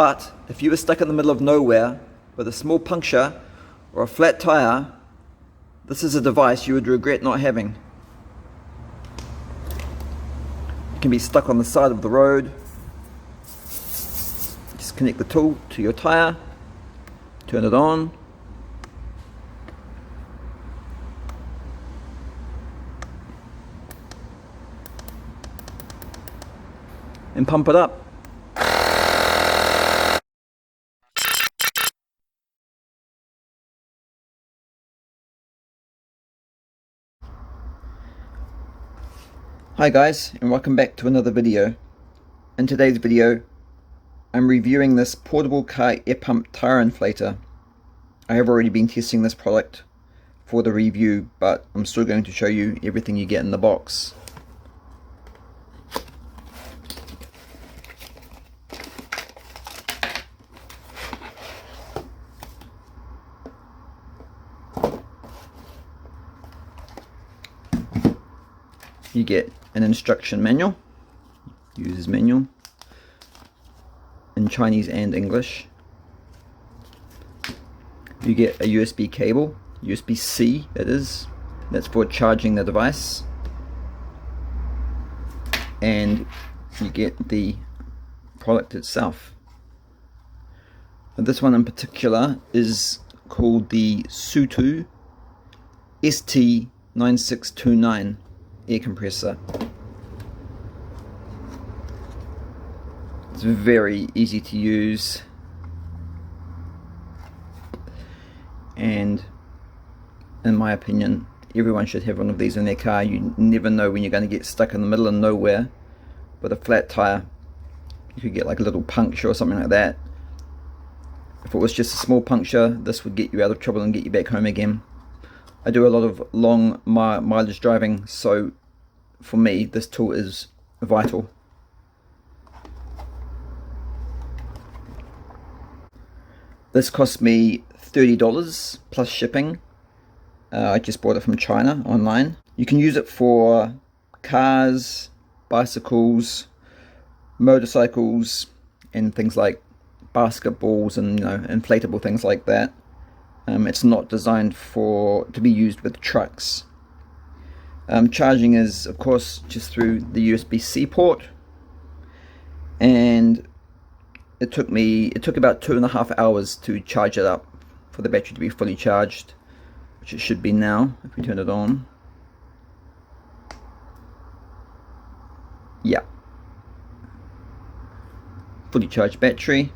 But if you were stuck in the middle of nowhere with a small puncture or a flat tire, this is a device you would regret not having. You can be stuck on the side of the road. Just connect the tool to your tire, turn it on, and pump it up. Hi guys, and welcome back to another video. In today's video, I'm reviewing this portable car air pump tire inflator. I have already been testing this product for the review, but I'm still going to show you everything you get in the box. You get an instruction manual, user's manual, in Chinese and English. You get a USB cable, USB-C it is, that's for charging the device. And you get the product itself. And this one in particular is called the Sutu ST9629 air compressor. It's very easy to use, and in my opinion everyone should have one of these in their car. You never know when you're going to get stuck in the middle of nowhere with a flat tire. You could get like a little puncture or something like that. If it was just a small puncture, this would get you out of trouble and get you back home again. I do a lot of long mileage driving, so for me this tool is vital. This cost me $30 plus shipping. I just bought it from China online. You can use it for cars, bicycles, motorcycles, and things like basketballs and inflatable things like that. It's not designed to be used with trucks. Charging is of course just through the USB-C port, and it took about 2.5 hours to charge it up for the battery to be fully charged, which it should be now if we turn it on. Yeah, fully charged battery.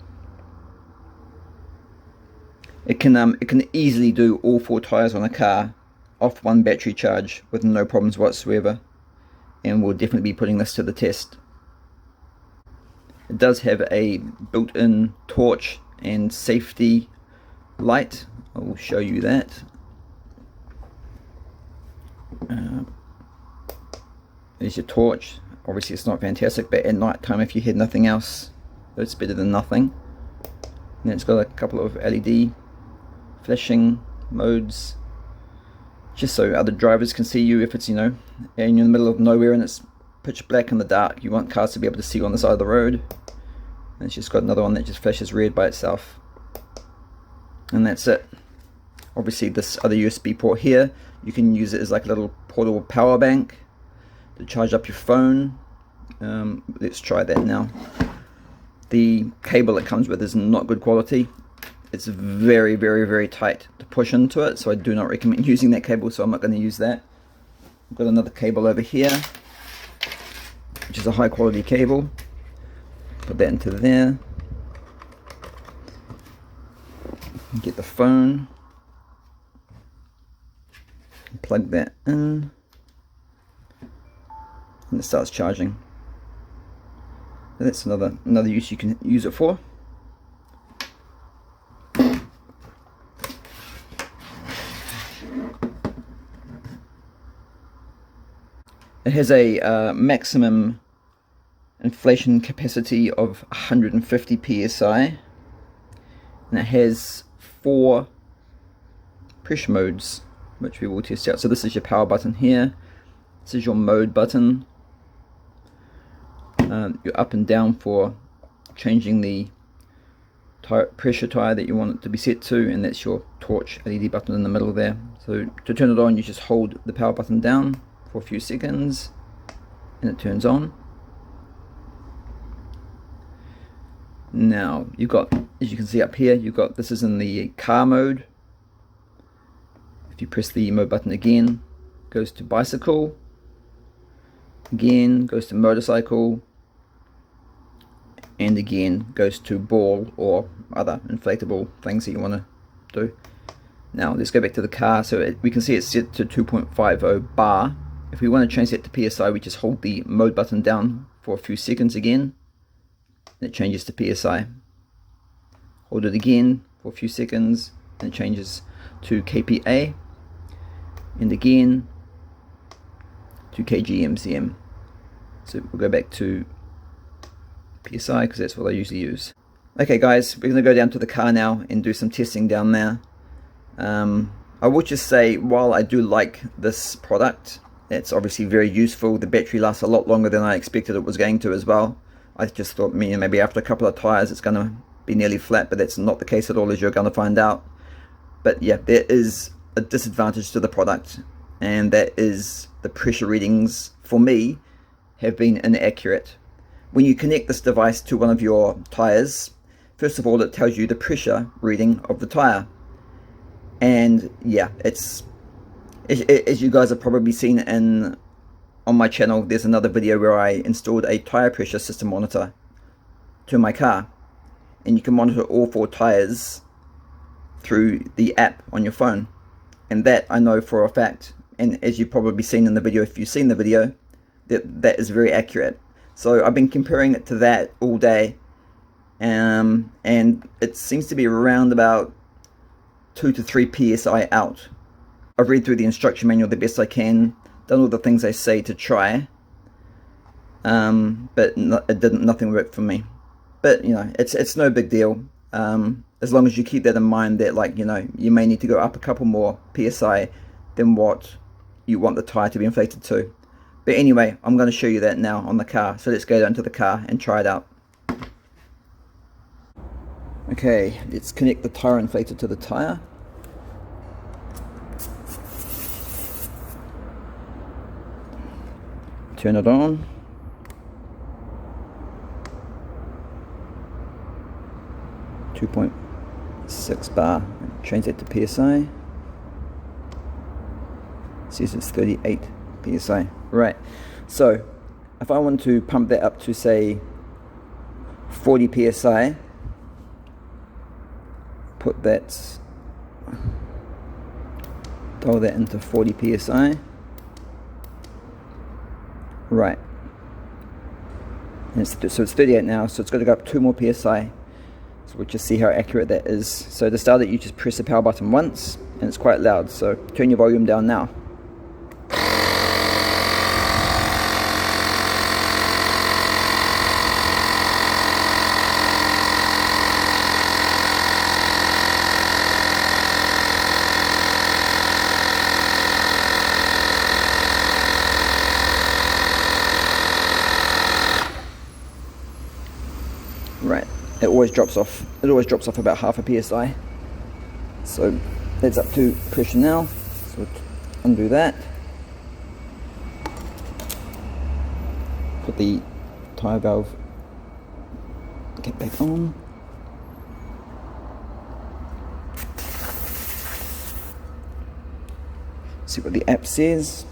It can easily do all 4 tires on a car off one battery charge with no problems whatsoever, and we'll definitely be putting this to the test. It does have a built-in torch and safety light. I will show you that. There's your torch. Obviously it's not fantastic, but at night time if you had nothing else, it's better than nothing. And it's got a couple of LED flashing modes, just so other drivers can see you. If it's and you're in the middle of nowhere and it's pitch black in the dark, you want cars to be able to see you on the side of the road. And it's just got another one that just flashes red by itself, and that's it. Obviously this other USB port here, you can use it as like a little portable power bank to charge up your phone. Let's try that now. The cable it comes with is not good quality. It's very, very, very tight to push into it, so I do not recommend using that cable, so I'm not going to use that. I've got another cable over here, which is a high quality cable. Put that into there. Get the phone. Plug that in. And it starts charging. And that's another use you can use it for. It has a maximum inflation capacity of 150 psi, and it has 4 pressure modes, which we will test out. So this is your power button here, this is your mode button, your up and down for changing the pressure tire that you want it to be set to, and that's your torch LED button in the middle there. So to turn it on, you just hold the power button down for a few seconds and it turns on. Now you've got, as you can see up here, you've got, this is in the car mode. If you press the mode button again, it goes to bicycle, again goes to motorcycle, and again goes to ball or other inflatable things that you want to do. Now let's go back to the car. So we can see it's set to 2.50 bar. If we want to change that to PSI, we just hold the mode button down for a few seconds again, and it changes to PSI. Hold it again for a few seconds and it changes to kPa, and again to kgmcm. So we'll go back to PSI because that's what I usually use. Okay guys, we're going to go down to the car now and do some testing down there. I would just say, while I do like this product, it's obviously very useful. The battery lasts a lot longer than I expected it was going to as well. I just thought maybe after a couple of tires it's going to be nearly flat, but that's not the case at all, as you're going to find out. But yeah, there is a disadvantage to the product, and that is the pressure readings for me have been inaccurate. When you connect this device to one of your tires, first of all it tells you the pressure reading of the tire, and yeah, it's, as you guys have probably seen on my channel, there's another video where I installed a tire pressure system monitor to my car, and you can monitor all 4 tires through the app on your phone, and that I know for a fact, and as you've probably seen in the video, if you've seen the video, that is very accurate. So I've been comparing it to that all day, and it seems to be around about 2 to 3 psi out. I've read through the instruction manual the best I can, done all the things they say to try, but nothing worked for me. But you know, it's no big deal, as long as you keep that in mind, that, like, you know, you may need to go up a couple more psi than what you want the tire to be inflated to. But anyway, I'm going to show you that now on the car. So let's go down to the car and try it out. Okay, let's connect the tire inflator to the tire. Turn it on. .6 bar. Change that to PSI. It says it's 38 PSI. Right, so if I want to pump that up to say 40 PSI, dial that into 40 PSI. Right, and so it's 38 now, so it's got to go up 2 more PSI. So we'll just see how accurate that is. So to start it, you just press the power button once, and it's quite loud, so turn your volume down now. Right, it always drops off about half a psi. So that's up to pressure now. So undo that. Put the tire valve cap back on. See what the app says.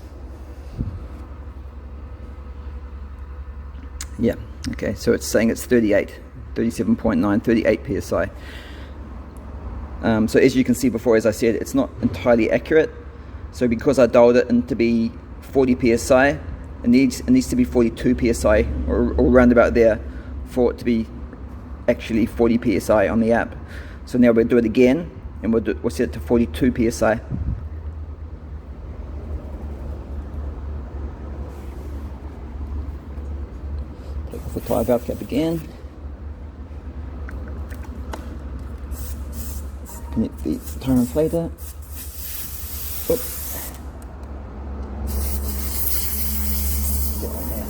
Yeah, okay, so it's saying it's 37.9, 38 psi. So as you can see before, as I said, it's not entirely accurate. So because I dialed it in to be 40 psi, it needs to be 42 psi or around about there for it to be actually 40 psi on the app. So now we'll do it again, and we'll set it to 42 psi. Take off the tire valve cap again. Connect the tire inflator. Oop. Get on there.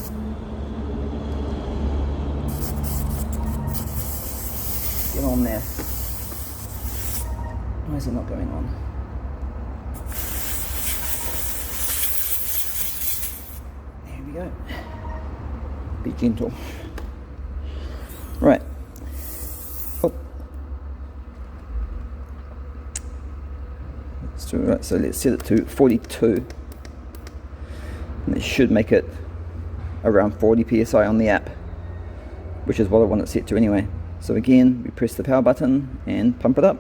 Get on there. Why is it not going on? There we go. Be gentle. Right. Oh. So let's set it to 42. And it should make it around 40 psi on the app, which is what I want it set to anyway. So again, we press the power button and pump it up.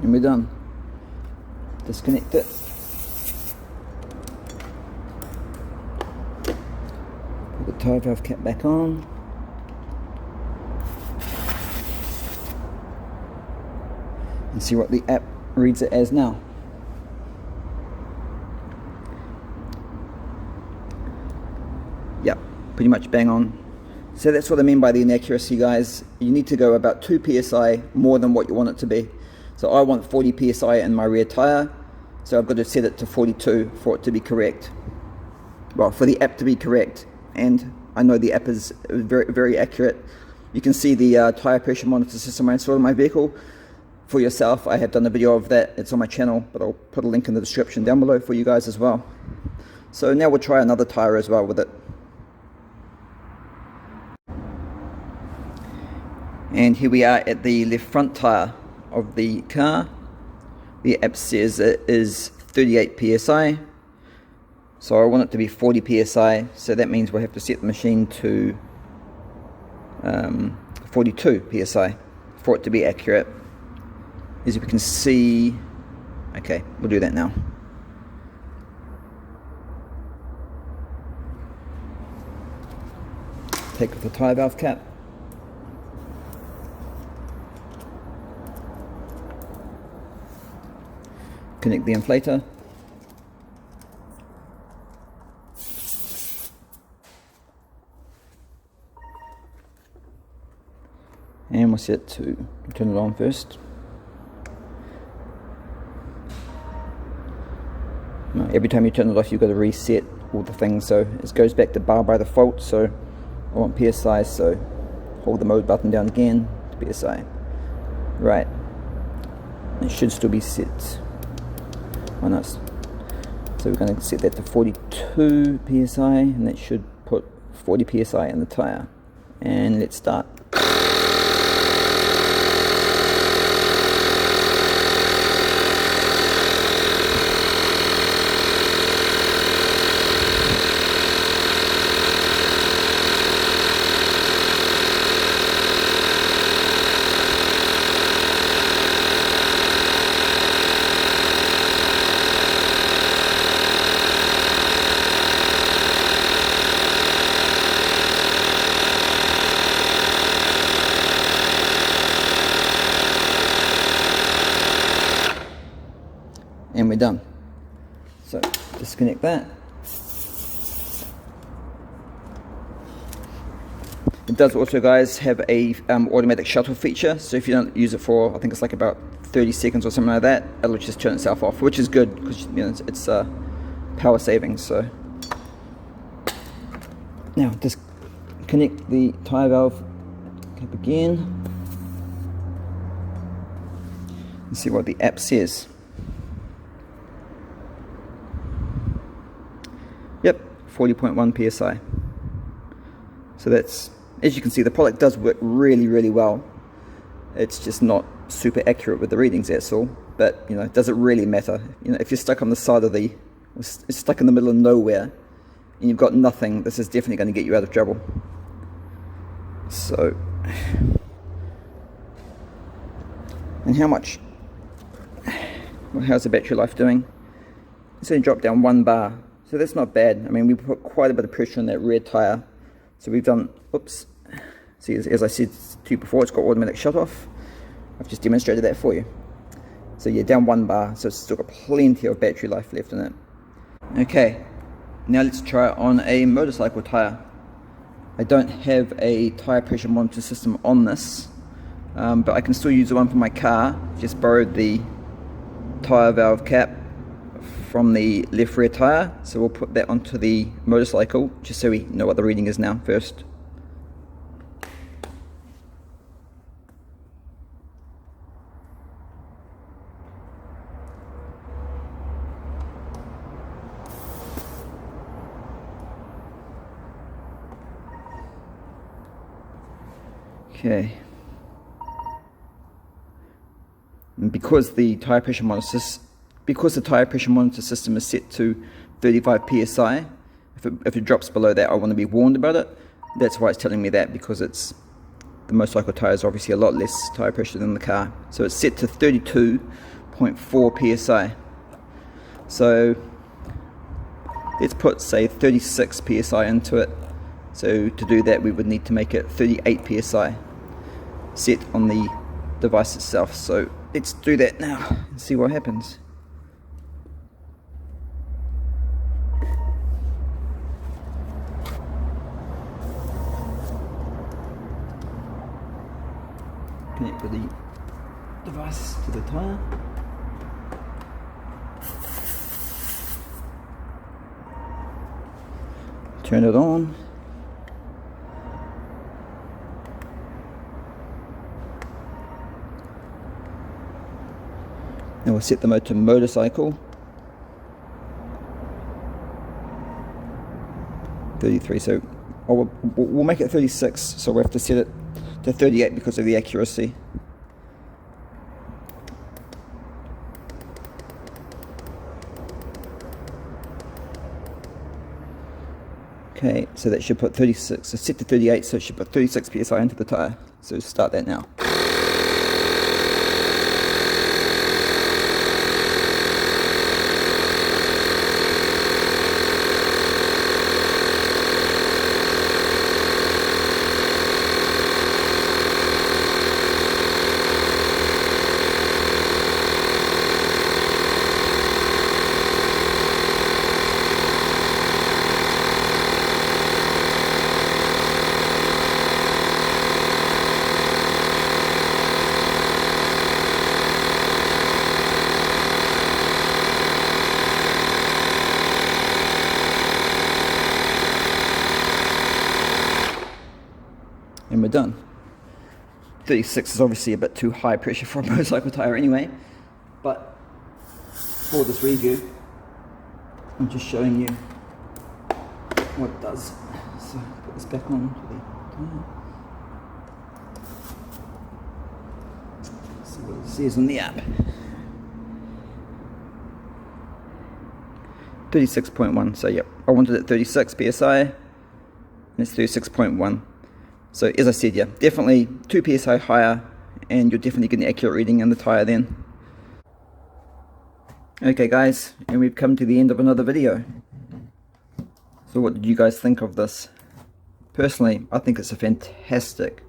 And we're done. Disconnect it. Put the tyre valve cap back on. And see what the app reads it as now. Yep, pretty much bang on. So that's what I mean by the inaccuracy, guys. You need to go about 2 psi more than what you want it to be. So I want 40 psi in my rear tyre, so I've got to set it to 42 for it to be correct. Well, for the app to be correct, and I know the app is very, very accurate. You can see the tyre pressure monitor system I installed in my vehicle for yourself. I have done a video of that. It's on my channel, but I'll put a link in the description down below for you guys as well. So now we'll try another tyre as well with it. And here we are at the left front tyre of the car. The app says it is 38 psi, so I want it to be 40 psi, so that means we'll have to set the machine to 42 psi for it to be accurate. As you can see, okay, we'll do that now. Take off the tyre valve cap. Connect the inflator. And we'll set to turn it on first. Now, every time you turn it off, you've got to reset all the things, so it goes back to bar by default. So I want PSI, so hold the mode button down again to PSI. Right, it should still be set on us. So we're going to set that to 42 psi, and that should put 40 psi in the tyre. And let's start. And we're done. So disconnect that. It does also, guys, have a automatic shuttle feature, so if you don't use it for, I think it's like about 30 seconds or something like that, it'll just turn itself off, which is good because, you know, it's power saving. So Now just connect the tyre valve cap again and see what the app says. Yep, 40.1 psi. So that's, as you can see, the product does work really well. It's just not super accurate with the readings, that's all. But you know, does it really matter? You know, if you're stuck on the side of it's stuck in the middle of nowhere and you've got nothing, this is definitely going to get you out of trouble. So, and how's the battery life doing? It's only dropped down 1 bar, so that's not bad. I mean, we put quite a bit of pressure on that rear tire, so we've done, oops, see, as I said to you before, it's got automatic shut off. I've just demonstrated that for you. So yeah, down 1 bar, so it's still got plenty of battery life left in it. Okay, now let's try it on a motorcycle tire. I don't have a tire pressure monitor system on this, but I can still use the one for my car. Just borrowed the tire valve cap from the left rear tire, so we'll put that onto the motorcycle just so we know what the reading is now first. Okay, and because the tire pressure monitor system is set to 35 psi, if it drops below that, I want to be warned about it. That's why it's telling me that, because the motorcycle tire is obviously a lot less tire pressure than the car. So it's set to 32.4 psi. So let's put, say, 36 psi into it. So to do that, we would need to make it 38 psi set on the device itself. So let's do that now and see what happens. Connect the device to the tire. Turn it on. Now we'll set the mode to motorcycle. 33, so we'll make it 36, so we'll have to set it to 38 because of the accuracy. Okay, so that should put 36, so set to 38, so it should put 36 psi into the tire. So start that now. And we're done. 36 is obviously a bit too high pressure for a motorcycle tire anyway, but for this review I'm just showing you what it does. So put this back on to the tire. See what it says on the app. 36.1, so yep, I wanted it 36 psi and it's 36.1. So as I said, yeah, definitely 2 psi higher, and you're definitely getting an accurate reading in the tire then. Okay guys, and we've come to the end of another video. So what did you guys think of this? Personally, I think it's a fantastic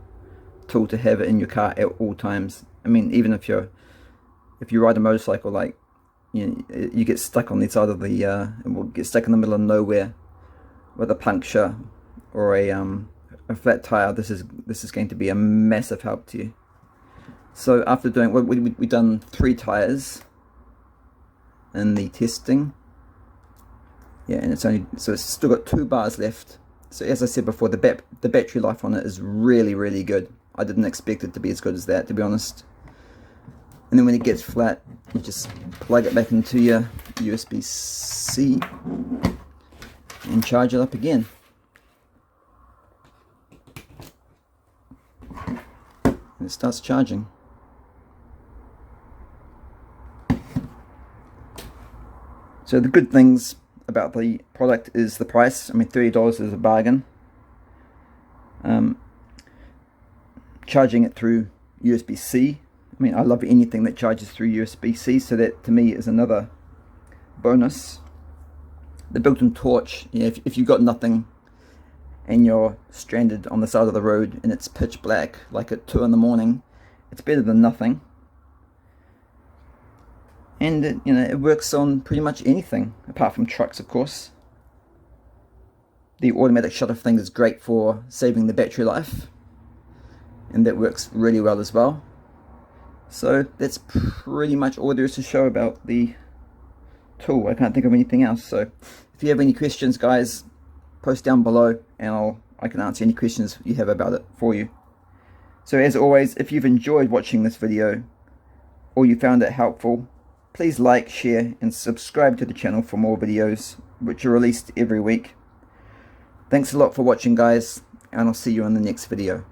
tool to have in your car at all times. I mean, even if you ride a motorcycle, like you get stuck on the side of the and will get stuck in the middle of nowhere with a puncture or a flat tire, this is going to be a massive help to you. So after doing, we've done 3 tires in the testing. Yeah, and it's still got 2 bars left. So as I said before, the battery life on it is really, really good. I didn't expect it to be as good as that, to be honest. And then when it gets flat, you just plug it back into your USB-C and charge it up again. And it starts charging. So the good things about the product is the price. I mean, $30 is a bargain. Charging it through USB-C. I mean, I love anything that charges through USB-C, so that to me is another bonus. The built-in torch, you know, if you've got nothing and you're stranded on the side of the road and it's pitch black, like at 2 in the morning, it's better than nothing. And it, you know, it works on pretty much anything, apart from trucks, of course. The automatic shutter thing is great for saving the battery life, and that works really well as well. So that's pretty much all there is to show about the tool. I can't think of anything else. So if you have any questions, guys, post down below and I can answer any questions you have about it for you. So as always, if you've enjoyed watching this video or you found it helpful, please like, share and subscribe to the channel for more videos which are released every week. Thanks a lot for watching, guys, and I'll see you in the next video.